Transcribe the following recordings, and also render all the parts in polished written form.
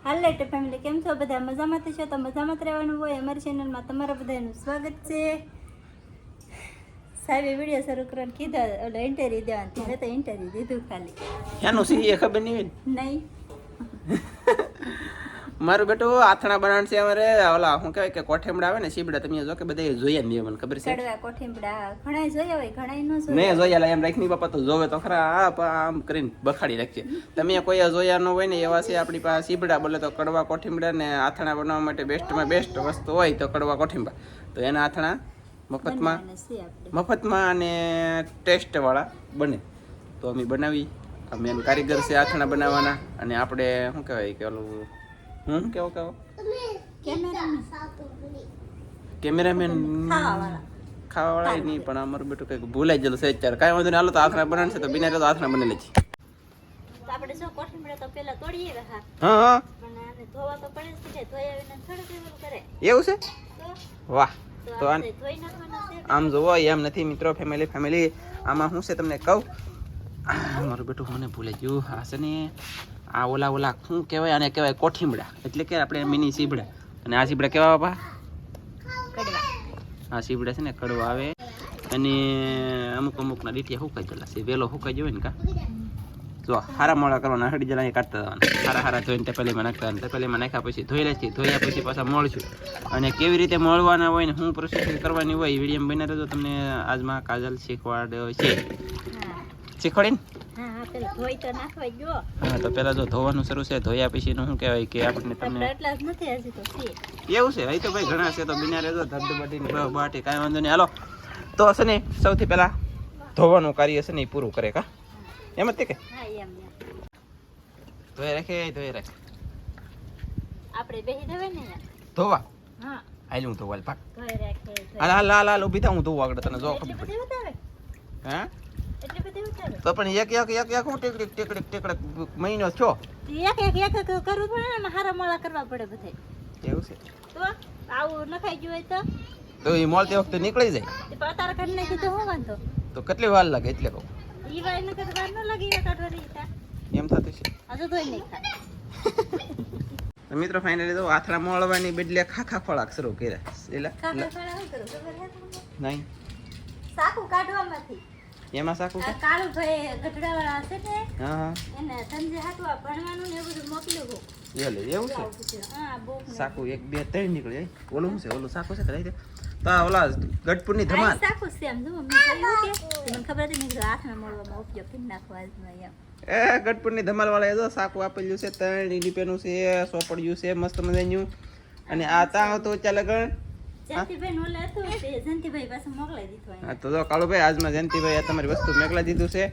હાલો family, કેમ છો બધા? મજામાં છો? તો મજામાં જ રહેવાનું હોય. અમારી ચેનલમાં તમારા બધાનું સ્વાગત છે. સાહેબે વિડીયો શરૂ કરવાનું કીધા, ઓલો ઇન્ટરવ્યુ દેવાનું. મેં તો ઇન્ટરવ્યુ દીધું ખાલી. એનું સી એ ખબર નહીં નહીં મારું બેટું આથણા બનાવવાનું છે અમારે. ઓલા શું કહેવાય કે કોઠેમડા આવે ને સીબડા, તમે જો કે બધા જોઈએ ને મને ખબર છે. કડવા કોઠીમડા ઘણા જોયા હોય, ઘણા ન જોયા. નહીં જોયા એમ રાખી બાપા તો જોવે તો ખરા. આમ કરીને બખાડી રાખીએ. તમે કોઈ જોયા ન હોય ને એવા છે આપણી પાસે સીબડા. બોલે તો કડવા કોઠીમડા ને આથણા બનાવવા માટે બેસ્ટમાં બેસ્ટ વસ્તુ હોય તો કડવા કોઠીમડા. તો એના આથણા મફતમાં અને ટેસ્ટવાળા બને તો અમે બનાવી. અમે એમ કારીગર છે આથણા બનાવવાના. અને આપણે શું કહેવાય કે ઓલું કેવો કેમેરામેન ખાવાવાળા નહીં, પણ અમારું બેટું કંઈક ભૂલાઈ ગયેલું છે અત્યારે. કાંઈ વાંધો નહીં, હાલો તો આથણા બનાવશે તો બિના તો આથણા બનેલી છે. આપણે જો કોઠીમડા તો પેલા તોડીએ. હા પણ આને ધોવા તો પડે છે, ધોયા વિના થોડું કેવું કરે. એવું છે? વાહ. તો ધોઈ નાખવાના છે. આમ જોવો એમ નથી મિત્રો. ફેમિલી આમાં શું છે તમને કહું. મારું બેટું મને ભૂલાઈ ગયું. આ છે ને આ ઓલા શું કહેવાય, આને કહેવાય કોઠીમડા, એટલે કે આપણે મિની સીબડા. અને આ સીબડા કેવા બાપા? આ સીબડા છે ને કડવા આવે. અને અમુકના ડીટિયા હુકાઈ ગયેલા છે. વેલો હુકાઈ ગયો ને કા જો હારા મોળા કરવાના, હડી જલા કાઢતા જવાના. હારા ધોઈને તપેલીમાં નાખતા. તપેલીમાં નાખ્યા પછી ધોઈ લેছি. ધોયા પછી પાછા મોળશું. અને કેવી રીતે મોળવાના હોય ને શું પ્રોસેસ કરવાની હોય એ વિડીયો બને તો તમને આજમાં કાજલ શીખવાડ છે. શીખવાડી ને? હા તો પેલા જો ધોવાનું શરૂ છે. ધોયા પછી નું શું કહેવાય કે આપણને તમને એવું છે. અહીં તો ભાઈ ઘણા છે તો બિના રહેજો ધબધબાટી બાટી કાંઈ વાંધો નહીં. હાલો તો હશે ને સૌથી પહેલા ધોવાનું કાર્ય છે ને એ પૂરું કરે કા એમ જ તે કે ધોઈ રાખે આપણે બેહી દેવાય ને ધોવા. હા હાલ હું ધોવાલ પાક. ધોઈ રાખે. હાલ ઊભી થા, હું ધોવા આગળ તને જો ખબર પડે. હા એટલે બધી ઉતારે તો પણ એક હું ટેકડક મહિનો છો. એક કરવું પડે ને, હારા મોળા કરવા પડે બધે. એવું છે તો આવું નખાઈ ગયું હોય તો એ મોળ તે વખતે નીકળી જાય. અતાર કરી નાખી તો હું વાંધો. તો કેટલી વાર લાગે એટલે કહું. ઈ વાર ન કરે, વાર ન લાગે એ કાઢવાની તા એમ થતું છે. હજુ ધોઈ નહીં ખાય. મિત્રો ફાઇનલી તો આથડા મોળવાની બદલે ખાખા ખોળાક શરૂ કર્યા. કાકા ફળા શું કરું ખબર હે? નહીં સાકુ કાઢવામાંથી એમાં સાકું આ કાળું ભાઈ ગઢડાવાળા છે ને, હા એને સંજય હાટવા ભણવાનું ને એવું બધું મોકલ્યું હું. એવું છે. હા બોક ને સાકુ 1 2 3 નીકળે. ઓલું શું છે? ઓલું સાકુ છે કદાચ. તો આ ઓલા ગઢપુરની ધમાલ આ સાકુ છે એમ. જો મેં કહ્યું કે મને ખબર હતી, મેં કીધું હાથમાં મળવામાં ઉપયોગ કરી નાખવા આજમાં એમ. એ ગઢપુરની ધમાલ વાળા જો સાકુ આપેલું છે. 3 ઈડીપેનું છે, સોપડ્યું છે મસ્ત મજાનું. અને આ તા તો ચાલે ગણ જયંતિભાઈ નું ઓલે હતું તે જયંતિભાઈ પાસે મોકલાઈ દીધું હા તો જો કાળુભાઈ આજમાં જયંતિભાઈ આ તમારી વસ્તુ મોકલા દીધું છે.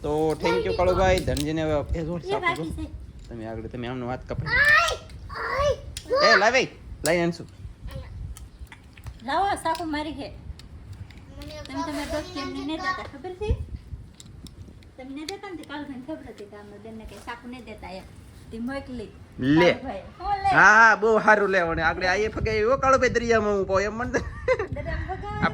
તો થેન્ક યુ કાળુભાઈ. ધનજીને એ જો એ બાકી છે. તમે આગળ તમે આમનો વાત કપાઈ. એ લાવી લઈ આનશું. લાવો સાકુ મારી ઘે. તમે દોસ્ત એમને ને દેતા ખબર છે? તમને દેતા ને કાળભાઈ ખબર હતી કે આમને બેનને કઈ સાકુ ને દેતા એમ. તે મોકલી લે કાળભાઈ હા બહુ સારું લેવાનું. આગળ આયે ફગાઈ એવો કાળુભાઈ દરિયામાં હું કહું એમ મને આ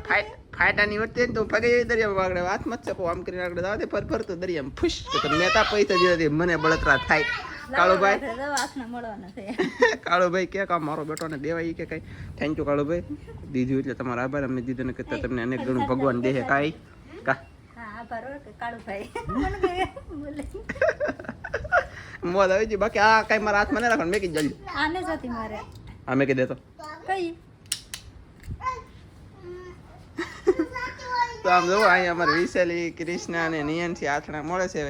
ફાટાની વચ્ચે તો ફગાઈ દરિયામાં આગળ હાથમાં જ ચપો આમ કરીને આગળ જાવ ફર ફરતો દરિયામાં ફુશ તો મેં તા પૈસા દીધા મને બળતરા થાય. કાળુભાઈ હાથમાં મળવાના છે. કાળુભાઈ કે કા મારો બેટો ને દેવાય કે કઈ. Thank you Kalubhai. દીધું એટલે તમારો આભાર. અમને દીધું ને કરતા તમને અનેક ગણું ભગવાન દેહે કાઈ કા. હા આભાર કાળુભાઈ. મને બોલે મોજ આવી ગઈ. બાકી આ કઈ મારા હાથમાં ન રાખવાનું. મેં કીધું જલ્દી આને જતી મારે હા મેં કીધું કઈ તો આમ જોવો અહીંયા અમારે વિશાલી ક્રિષ્ના અને નિયનથી આથણા મળે છે.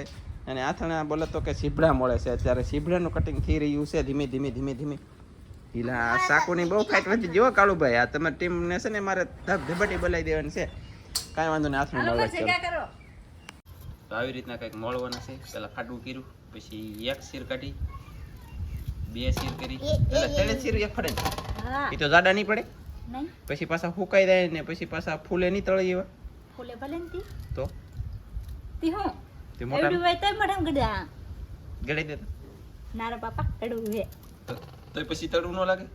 અને આથણા બોલે તો કે સીબડા મળે છે. અત્યારે સીબડાનું કટિંગ થઈ રહ્યું છે ધીમે ધીમે. ઈલા સાકુની બહુ ફાઇટ વધી જો કાળુભાઈ. આ તમારી ટીમને છે ને મારે ધબધબાટી બોલાવી દેવાની છે. કાંઈ વાંધો નહીં, આથણા મળવા છે. તો આવી રીતના કંઈક મળવાના છે. પેલા ફાટવું કર્યું, પછી એક શીર કાઢી, 2 શીર કરી, પેલા 3 શીર એક ફડે. હા એ તો જાડા નહીં પડે. નહીં પછી પાછા ફૂકાઈ જાય ને પછી પાછા ફૂલે નહીં તળી એવા. ફૂલે ભલે ને તી તો તી હું તે મોટા એવડું હોય તોય મડમ ગડા ગળી દેતા નારા બાપા એડું હે તો પછી તળવું ન લાગે.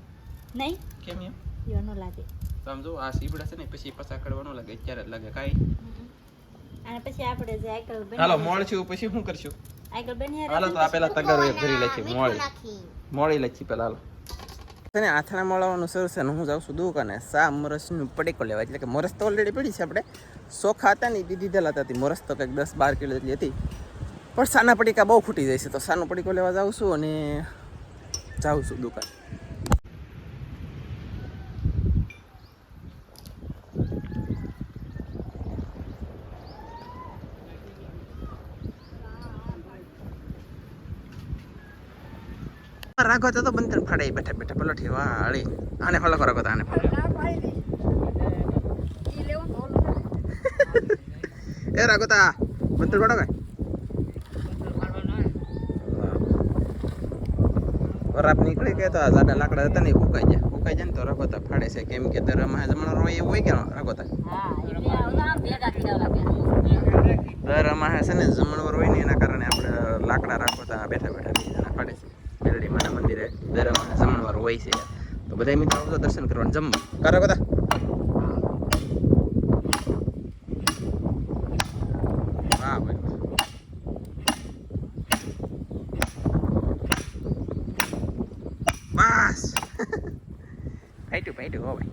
નહીં કેમ એમ? યો ન લાગે. તો આમ જો આ સીબડા છે ને પછી પાછા કડવા ન લાગે. અત્યારે જ લાગે કાંઈ. અને પછી આપણે જે આગળ હાલો મોળ છું પછી શું કરશું? આગળ બની હાલો તો આ પેલા તગારો એક ભરી લે છે મોળી લે છે પેલા હાલો છે ને આથણા મળવાનું શરૂ છે ને હું જાઉં છું દુકાને સા મોરસનું પડીકો લેવા એટલે કે મોરસ તો ઓલરેડી પડી છે આપણે સોખા હતા ને દીધી દેલા હતી મોરસ તો કંઈક 10-12 કિલો જેટલી હતી પણ સાના પડીકા બહુ ખૂટી જાય છે તો સાનો પડીકો લેવા જાઉં છું અને જાઉં છું દુકાન રાખો તો બંધન ફાડાઈ બેઠા બેઠા પલોઠી વાળી આને ફલો કરો આને એ રાખો તા બંધન ફાડો કઈ વરાપ નીકળી ગયા તો જાડા લાકડા હતા ને ઉકાઈ જાય ને તો રાખો તા ફાડે છે કેમ કે દરમાં જમણો હોય એવું હોય કે રાખો તા દરમાં છે ને જમણવાર હોય ને એના કારણે આપણે લાકડા રાખો તા બેઠા બેઠા બીજાના ફાડે છે મેલડી માના મંદિરે દરમાં જમણવાર હોય છે તો બધા મિત્રો આવજો દર્શન કરવાનું જમવા કરો બધા વાહ ભાઈ બસ પાઈટું હો ભાઈ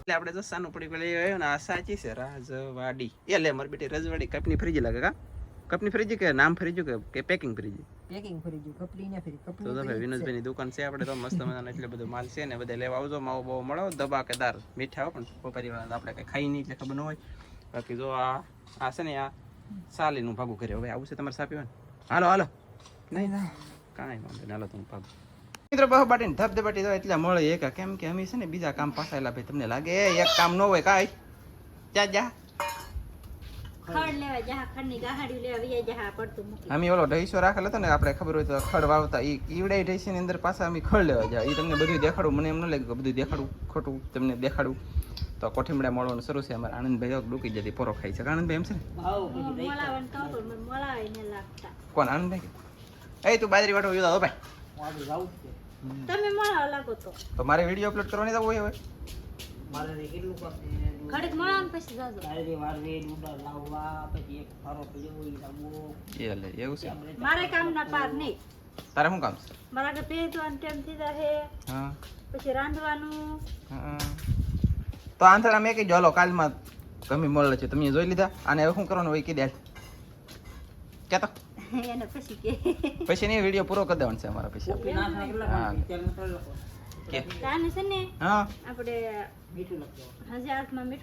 એટલે આપણે જો સાનું પડી લઈ આવ્યો ને આ સાચી છે રાજવાડી એ લે મારી બેટી રજવાડી કપની ફ્રીજ લાગે કા કપની ફ્રીજ કે નામ ફ્રીજ કે પેકિંગ ફ્રીજ તો ભાઈ વિનોદભાઈ ની દુકાન છે આપણે તો મસ્ત મજાનો એટલે બધો માલ છે ને બધા લેવા આવજો માવો બહુ મળો દબાકેદાર મીઠા પણ પોપારી વાળા આપણે કઈ ખાઈ નહીં એટલે ખબર ન હોય બાકી જો આ છે ને આ સાલીનું ભાગું કર્યો હવે આવું છે તમારે સાપી હોય હાલો નહીં કાંઈ વાંધો નહીં હાલો તમે ભાગું મિત્રો બહુ બાટીને ધબધબાટી દો એટલે મળે એક કેમ કે અમે છે ને બીજા કામ પાસાયેલા ભાઈ તમને લાગે એક કામ ન હોય કાંઈ જા ખડ લેવા જહા ખડની ગાહાડી લેવા વિયા જહા પડતું મૂકી અમે ઓલો ઢઈસો રાખેલો હતો ને આપણે ખબર હોય તો ખડ વાવતા ઈવડાઈ ઢઈસી ની અંદર પાછા અમે ખડ લેવા જાય એ તમને બધું દેખાડું મને એમ ન લાગ્યું બધું દેખાડું ખોટું તમને દેખાડું તો કોઠીમડા મળવાનું શરૂ છે અમારે આનંદભાઈ ડૂકી જતી પોરો ખાઈ છે આનંદભાઈ એમ છે કોણ આનંદભાઈ તું બાજરી વાટો યુદા ભાઈ તમે મળવા લાગો તો મારે વિડીયો અપલોડ કરવાની તો હોય હવે ઘડીક મળવાનું પછી જાજો એવું છે મારે કામ ના પાર નહીં તારે શું કામ છે મારા કે પેજવાનું ટાઈમ થઈ જાય હા પછી રાંધવાનું તો આંધળા મેં કીધું હાલો કાલમાં ગમી મળે છે તમે જોઈ લીધા અને હવે શું કરવાનું હોય કીધે ક્યાં તો એને પછી કે પછી નહીં વિડીયો પૂરો કરી દેવાનો છે અમારા પછી કાને છે ને હા આપણે મીઠું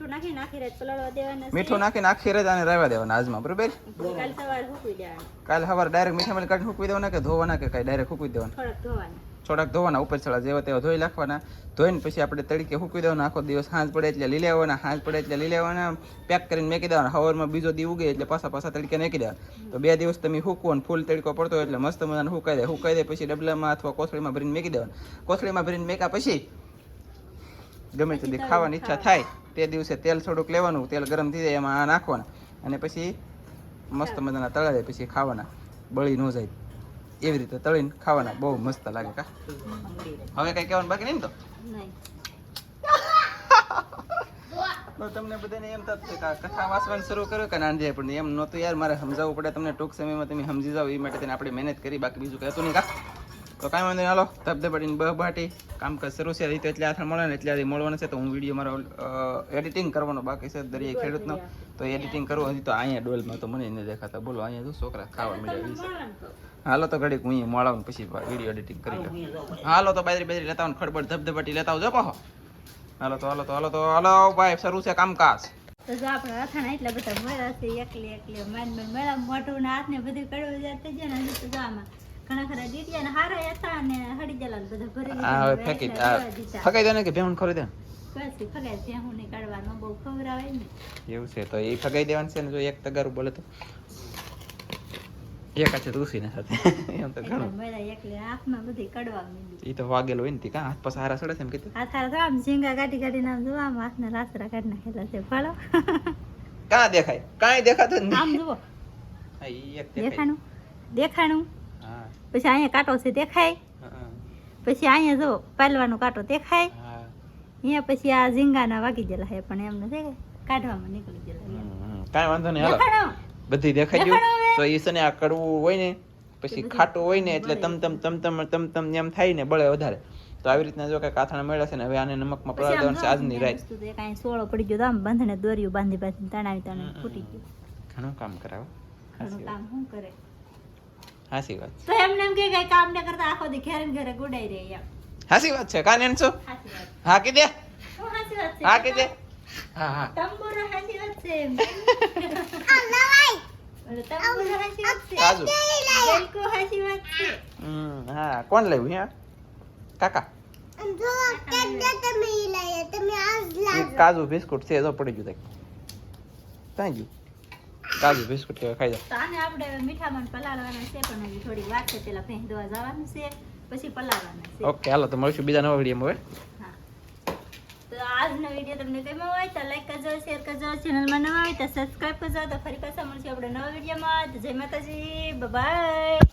નાખી રાત પલાળવા દેવાના મીઠું નાખીને આખી રાત આને રહેવા દેવાના આજમાં બરોબર કાલ સવારે હુકવી દેવાના કાલે સવારે ડાયરેક્ટ મીઠામાં કાઢી હુકવી દેવાના કે ધોવાના કે કઈ ડાયરેક્ટ હુકવી દેવાના થોડાક ધોવાના ઉપર છડા જેવા તેવા ધોઈ નાખવાના ધોઈને પછી આપણે તડકે હુકવી દેવાના આખો દિવસ સાંજ પડે એટલે લઈ લેવાના સાંજ પડે એટલે લઈ લેવાના પેક કરીને મેકી દેવાના સવારમાં બીજો દી ઉગે એટલે પાછા તડકે નાખી દેવાના તો 2 દિવસ તમે હુકવો ને ફૂલ તડકો પડતો હોય એટલે મસ્ત મજાને હુકાઈ દે પછી ડબલામાં અથવા કોથળીમાં ભરીને મેકી દેવાના કોથળીમાં ભરીને મેકા પછી ગમે તે ખાવાની ઈચ્છા થાય તે દિવસે તેલ થોડુંક લેવાનું તેલ ગરમ થઈ જાય એમાં આ નાખવાના અને પછી મસ્ત મજાના તળા જાય પછી ખાવાના બળી ન જાય એવી રીતે તળીને ખાવાના બહુ મસ્ત લાગે કા હવે કઈ કહેવાનું બાકી નહીં તો તમને બધાને એમ થતું કે કથા વાંચવાનું શરૂ કર્યું કે નાંજે પણ એમ નહોતું યાર મારે સમજાવવું પડે તમને ટૂંક સમયમાં તમે સમજી જાઓ એ માટે આપણે મહેનત કરી બાકી બીજું કહેતું નહીં કા તો કાંઈ વાંધો નહીં હાલો ધબધબાટીને બહાટી કામકાજ શરૂ છે રીતે એટલે આથણ મળે ને એટલે મળવાનું છે તો હું વિડીયો મારો એડિટિંગ કરવાનો બાકી છે દરિયા ખેડૂતનો તો એડિટિંગ કરવું હજી તો અહીંયા ડોલમાં તો મને નહીં દેખાતા બોલો અહીંયા જો છોકરા ખાવા મળ્યા હાલો તો ઘડીક હું અહીંયા મળાવું પછી વિડીયો એડિટિંગ કરી લો હાલો તો બાજરી લેતા આવો ખડબડ ધબધબાટી લેતા આવજો પાહો હાલો ભાઈ શરૂ છે કામકાજ તો જો આપણા અથાણા એટલા બધા મળ્યા છે એકલી મળ્યા મોઢું ને હાથ ને બધું કડવું જતું છે ને તો જો આમાં ઘણા ખરા ડીટિયા ને હારા હતા ને હડી જલા બધા ભરી ફકાઈ દે ને કે ભેહું ખોરી દે બસ ફગાય ભેહું ને કાઢવાનો બહુ ખવરાવે ને એવું છે તો એ ફગાઈ દેવાનું છે ને જો એક તગારું બોલે તો એક છે તુસી ને સાથે એમ તો ઘણું મેરા એકલે હાથમાં બધી કડવા માંડી ઈ તો વાગેલો હોય ને તી કા હાથ પાસ હારા સડે છે એમ કીધું હાથ હારા આમ ઝીંગા કાઢી નામ જો આમ હાથના રાસરા કાઢી નાખેલા છે ફાળો કા દેખાય કાઈ દેખાતું નહીં આમ જુઓ હા ઈ એક દેખાણું હા પછી અહીંયા કાંટો છે દેખાય પછી અહીંયા જો પાલવાનો કાંટો દેખાય હા અહીંયા પછી આ ઝીંગાના વાગી ગયેલા છે પણ એમ નથી કાઢવામાં નીકળી ગયેલા કાઈ વાંધો નહીં હાલો બધી દેખાઈ ગયું તો એ છે ને આ કડવું હોય ને પછી ખાટું હોય ને એટલે તમ એમ થાય ને બળે વધારે. તો આવી રીતના જો કે કાથાણા મળ્યા છે ને હવે આને નમકમાં પલાળી દેવાનું છે આજની રાત. કાંઈ સોળો પડી ગયો તો આમ બંધને દોર્યું બાંધી તણાવી ફૂટી ગયું. ઘણું કામ કરાવે. ઘણું કામ શું કરે હાસી વાત. તો એમને એમ કે કઈ કામ ન કરતા આખો દી ઘરે ને ઘરે ગુડાઈ રહે એમ. હાસી વાત છે કાન એનસો. સાચી વાત. હા કીધે. શું સાચી વાત છે? હા કીધે. હા હા. તંબુરો સાચી વાત છે. કાજુ. બિલકુલ સાચી વાત છે. હા કોણ લાવ્યું હે કાકા? કાજુ બિસ્કુટ છે જો પડી ગયું ત્યાં ગયું કાજુ બિસ્કુટ ખાઈ જાવ. તો આને આપણે મીઠામાં પલાળવાના છે પણ હજી થોડી વાર છે પેલા ભેંસ દોવા જવાનું છે પછી પલાળવાના છે. ઓકે હાલો તો મળશું બીજા નવા વિડીયોમાં હવે. હા તો આજનો વિડીયો તમને ગમ્યો હોય તો લાઈક કરજો શેર કરજો ચેનલમાં નવા હોય તો સબસ્ક્રાઇબ કરજો તો ફરી પાછા મળશું આપણે નવા વિડીયોમાં. તો જય માતાજી બાય.